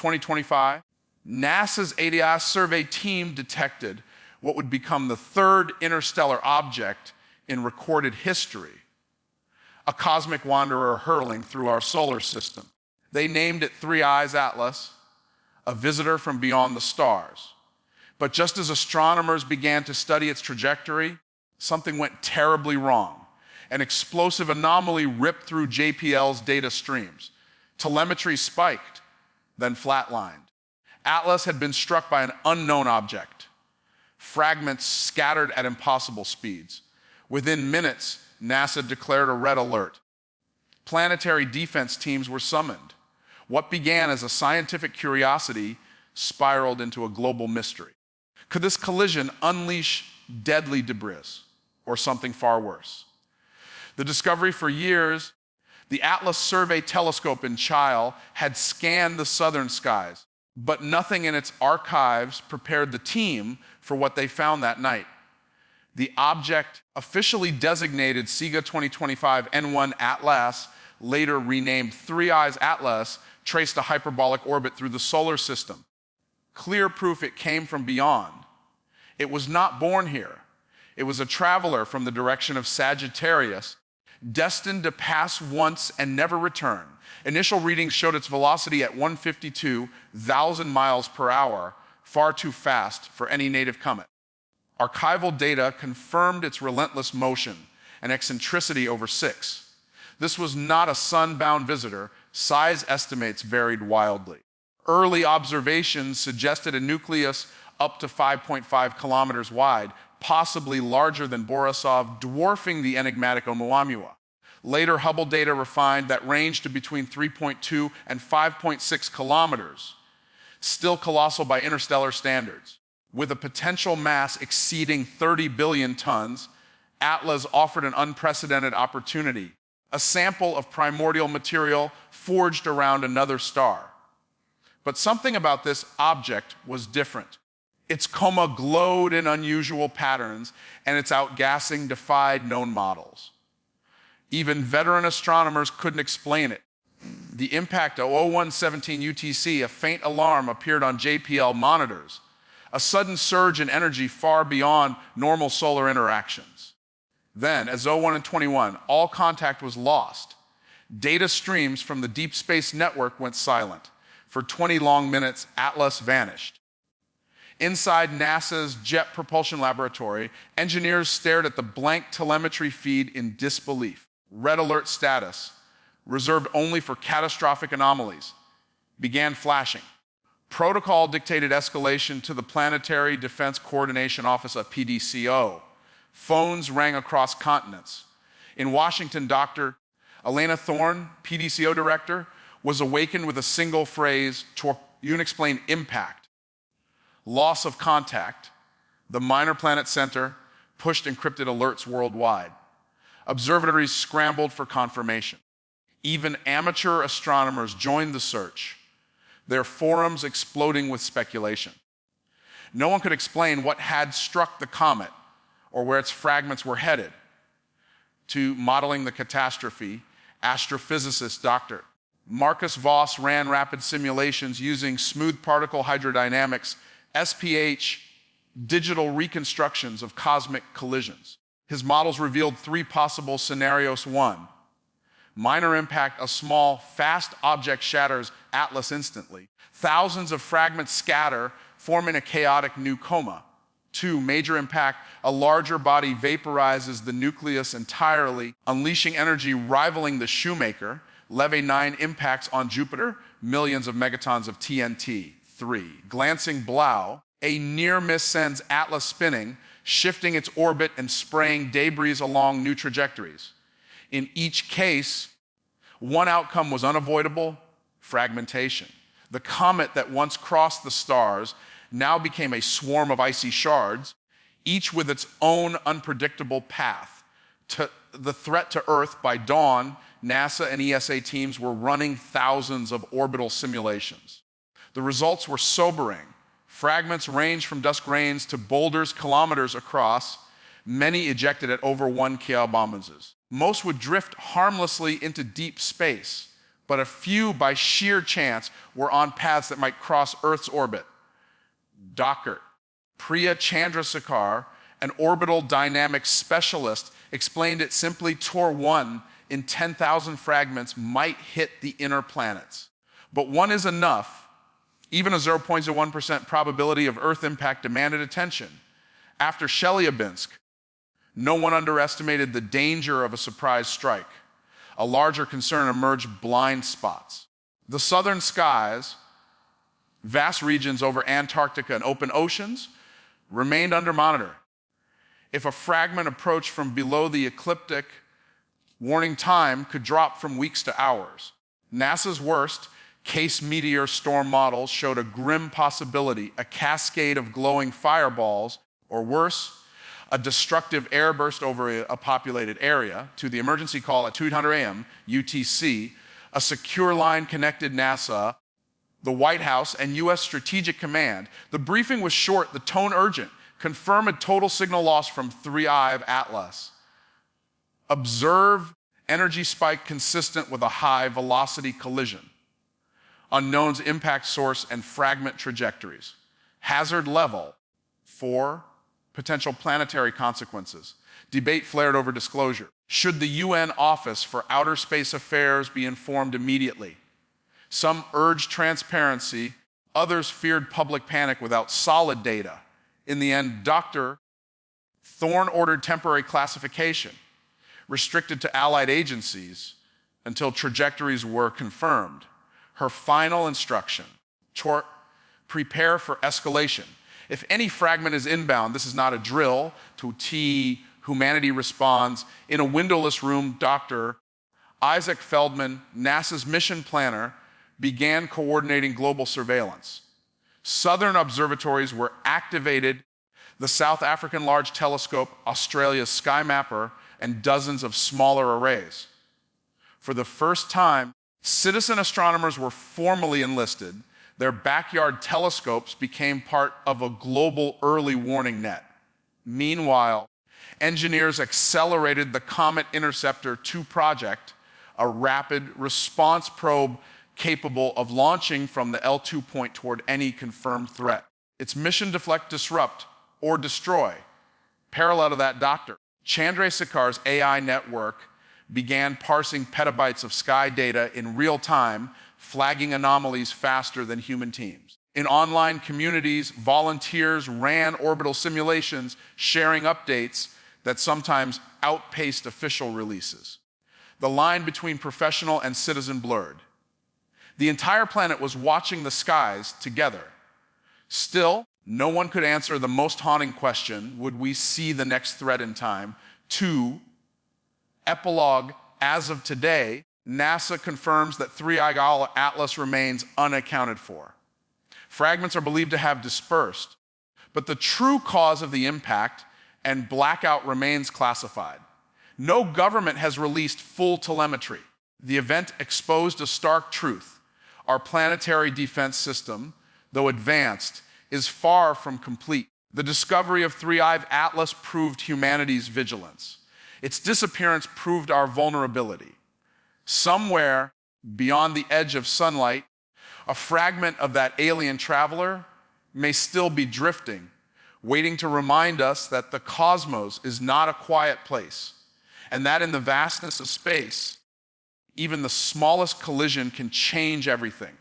2025, NASA's ADS survey team detected what would become the third interstellar object in recorded history, a cosmic wanderer hurtling through our solar system. They named it Three Eyes Atlas, a visitor from beyond the stars. But just as astronomers began to study its trajectory, something went terribly wrong. An explosive anomaly ripped through JPL's data streams. Telemetry spiked, then flatlined. Atlas had been struck by an unknown object. Fragments scattered at impossible speeds. Within minutes, NASA declared a red alert. Planetary defense teams were summoned. What began as a scientific curiosity spiraled into a global mystery. Could this collision unleash deadly debris, or something far worse? The discovery for years, the Atlas Survey telescope in Chile had scanned the southern skies, but nothing in its archives prepared the team for what they found that night. The object, officially designated SIGA 2025 N1 Atlas, later renamed Three Eyes Atlas, traced a hyperbolic orbit through the solar system. Clear proof it came from beyond. It was not born here. It was a traveler from the direction of Sagittarius, destined to pass once and never return. Initial readings showed its velocity at 152,000 miles per hour, far too fast for any native comet. Archival data confirmed its relentless motion, an eccentricity over 6. This was not a sun-bound visitor. Size estimates varied wildly. Early observations suggested a nucleus up to 5.5 kilometers wide, possibly larger than Borisov, dwarfing the enigmatic Oumuamua. Later Hubble data refined that range to between 3.2 and 5.6 kilometers, still colossal by interstellar standards. With a potential mass exceeding 30 billion tons, Atlas offered an unprecedented opportunity, a sample of primordial material forged around another star. But something about this object was different. Its coma glowed in unusual patterns, and its outgassing defied known models. Even veteran astronomers couldn't explain it. The impact of 0117 UTC, a faint alarm appeared on JPL monitors, a sudden surge in energy far beyond normal solar interactions. Then, as 01 and 21, all contact was lost. Data streams from the Deep Space Network went silent. For 20 long minutes, Atlas vanished. Inside NASA's Jet Propulsion Laboratory, engineers stared at the blank telemetry feed in disbelief. Red alert status, reserved only for catastrophic anomalies, began flashing. Protocol dictated escalation to the Planetary Defense Coordination Office, a PDCO. Phones rang across continents. In Washington, Dr. Elena Thorne, PDCO director, was awakened with a single phrase to unexplained impact. Loss of contact. The Minor Planet Center pushed encrypted alerts worldwide. Observatories scrambled for confirmation. Even amateur astronomers joined the search, their forums exploding with speculation. No one could explain what had struck the comet or where its fragments were headed. To modeling the catastrophe, astrophysicist Dr. Marcus Voss ran rapid simulations using smooth particle hydrodynamics, SPH, digital reconstructions of cosmic collisions. His models revealed 3 possible scenarios. 1, minor impact, a small, fast object shatters Atlas instantly. Thousands of fragments scatter, forming a chaotic new coma. 2, major impact, a larger body vaporizes the nucleus entirely, unleashing energy rivaling the Shoemaker. Levy 9 impacts on Jupiter, millions of megatons of TNT. 3, glancing Blau, a near miss sends Atlas spinning, shifting its orbit and spraying debris along new trajectories. In each case, one outcome was unavoidable: fragmentation. The comet that once crossed the stars now became a swarm of icy shards, each with its own unpredictable path. The threat to Earth by dawn, NASA and ESA teams were running thousands of orbital simulations. The results were sobering. Fragments ranged from dust grains to boulders kilometers across, many ejected at over 1 kilometers. Most would drift harmlessly into deep space, but a few, by sheer chance, were on paths that might cross Earth's orbit. Dr. Priya Chandrasekhar, an orbital dynamics specialist, explained it simply: Tor 1 in 10,000 fragments might hit the inner planets. But one is enough. Even a 0.01% probability of Earth impact demanded attention. After Chelyabinsk, no one underestimated the danger of a surprise strike. A larger concern emerged: blind spots. The southern skies, vast regions over Antarctica and open oceans, remained under monitor. If a fragment approached from below the ecliptic, warning time could drop from weeks to hours. NASA's worst case meteor storm models showed a grim possibility: a cascade of glowing fireballs, or worse, a destructive airburst over a populated area. To the emergency call at 2:00 a.m. UTC, a secure line connected NASA, the White House, and U.S. Strategic Command. The briefing was short, the tone urgent: confirm a total signal loss from 3i Atlas. Observe energy spike consistent with a high velocity collision. Unknown's impact source and fragment trajectories. Hazard level 4. Potential planetary consequences. Debate flared over disclosure. Should the UN Office for Outer Space Affairs be informed immediately? Some urged transparency, others feared public panic without solid data. In the end, Dr. Thorne ordered temporary classification, restricted to allied agencies until trajectories were confirmed. Her final instruction: prepare for escalation. If any fragment is inbound, this is not a drill. To T, humanity responds. In a windowless room, Dr. Isaac Feldman, NASA's mission planner, began coordinating global surveillance. Southern observatories were activated: the South African Large Telescope, Australia's Sky Mapper, and dozens of smaller arrays. For the first time, citizen astronomers were formally enlisted. Their backyard telescopes became part of a global early warning net. Meanwhile, engineers accelerated the Comet Interceptor 2 project, a rapid response probe capable of launching from the L2 point toward any confirmed threat. Its mission: deflect, disrupt, or destroy. Parallel to that, Dr. Chandrasekhar's AI network began parsing petabytes of sky data in real time, flagging anomalies faster than human teams. In online communities, volunteers ran orbital simulations, sharing updates that sometimes outpaced official releases. The line between professional and citizen blurred. The entire planet was watching the skies together. Still, no one could answer the most haunting question: would we see the next threat in time? 2. Epilogue: as of today, NASA confirms that 3i Atlas remains unaccounted for. Fragments are believed to have dispersed, but the true cause of the impact and blackout remains classified. No government has released full telemetry. The event exposed a stark truth: our planetary defense system, though advanced, is far from complete. The discovery of 3i Atlas proved humanity's vigilance. Its disappearance proved our vulnerability. Somewhere beyond the edge of sunlight, a fragment of that alien traveler may still be drifting, waiting to remind us that the cosmos is not a quiet place, and that in the vastness of space, even the smallest collision can change everything.